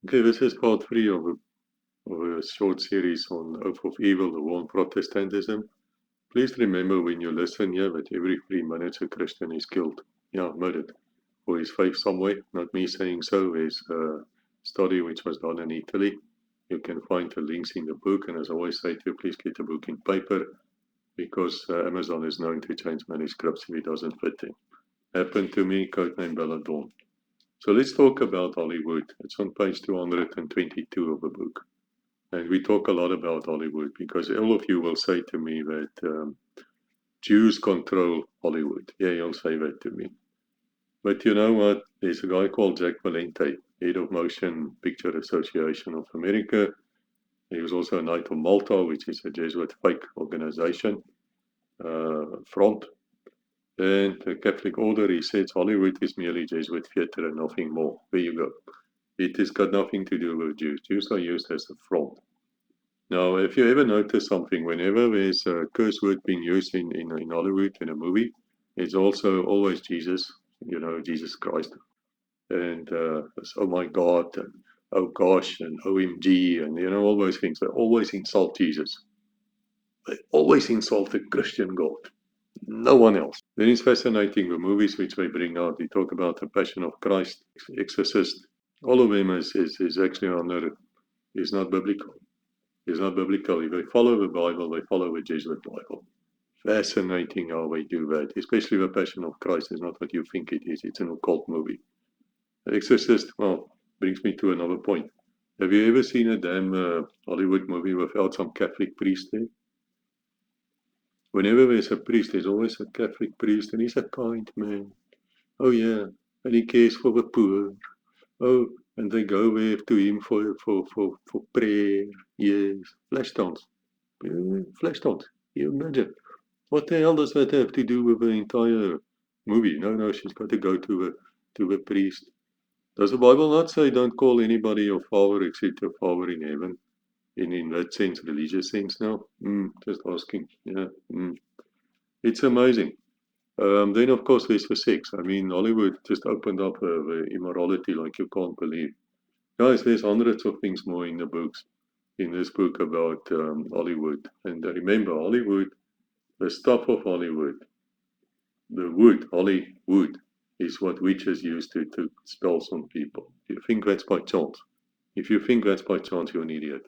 Okay, this is part three of a short series on Oath of Evil, the war on Protestantism. Please remember when you listen here that every 3 minutes a Christian is killed, murdered, for his faith somewhere. Not me saying so. There's a study which was done in Italy. You can find the links in the book, and as I always say to you, please get the book in paper because Amazon is known to change manuscripts if it doesn't fit them. Happened to me, codename Belladonna. So let's talk about Hollywood. It's on page 222 of the book. And we talk a lot about Hollywood because all of you will say to me that Jews control Hollywood. Yeah, you'll say that to me. But you know what? There's a guy called Jack Valente, head of Motion Picture Association of America. He was also a Knight of Malta, which is a Jesuit fake organization, front. And the Catholic order, he says Hollywood is merely Jesuit theater and nothing more. There you go. It has got nothing to do with Jews. Jews are used as a front. Now, if you ever notice something, whenever there's a curse word being used in Hollywood in a movie, it's also always Jesus, Jesus Christ. And oh my God, and oh gosh, and OMG, and all those things. They always insult Jesus. They always insult the Christian God. No one else. Then it's fascinating, the movies which they bring out. They talk about the Passion of Christ, Exorcist. All of them is actually is not biblical. It's not biblical. If they follow the Bible, they follow the Jesuit Bible. Fascinating how they do that. Especially the Passion of Christ is not what you think it is. It's an occult movie. The Exorcist, well, brings me to another point. Have you ever seen a damn Hollywood movie without some Catholic priest there? Whenever there's a priest, there's always a Catholic priest, and he's a kind man. Oh yeah, and he cares for the poor. Oh, and they go there to him for prayer. Yes, flash dance. Flash dance. You imagine. What the hell does that have to do with the entire movie? No, she's got to go to the priest. Does the Bible not say don't call anybody your father except your father in heaven? In that sense, religious sense now? Just asking. Yeah. It's amazing. Then, of course, there's the sex. I mean, Hollywood just opened up the immorality like you can't believe. Guys, there's hundreds of things more in the books, in this book about Hollywood. And remember, Hollywood, the stuff of Hollywood, the wood, Hollywood, is what witches use to spell some people. You think that's by chance? If you think that's by chance, you're an idiot.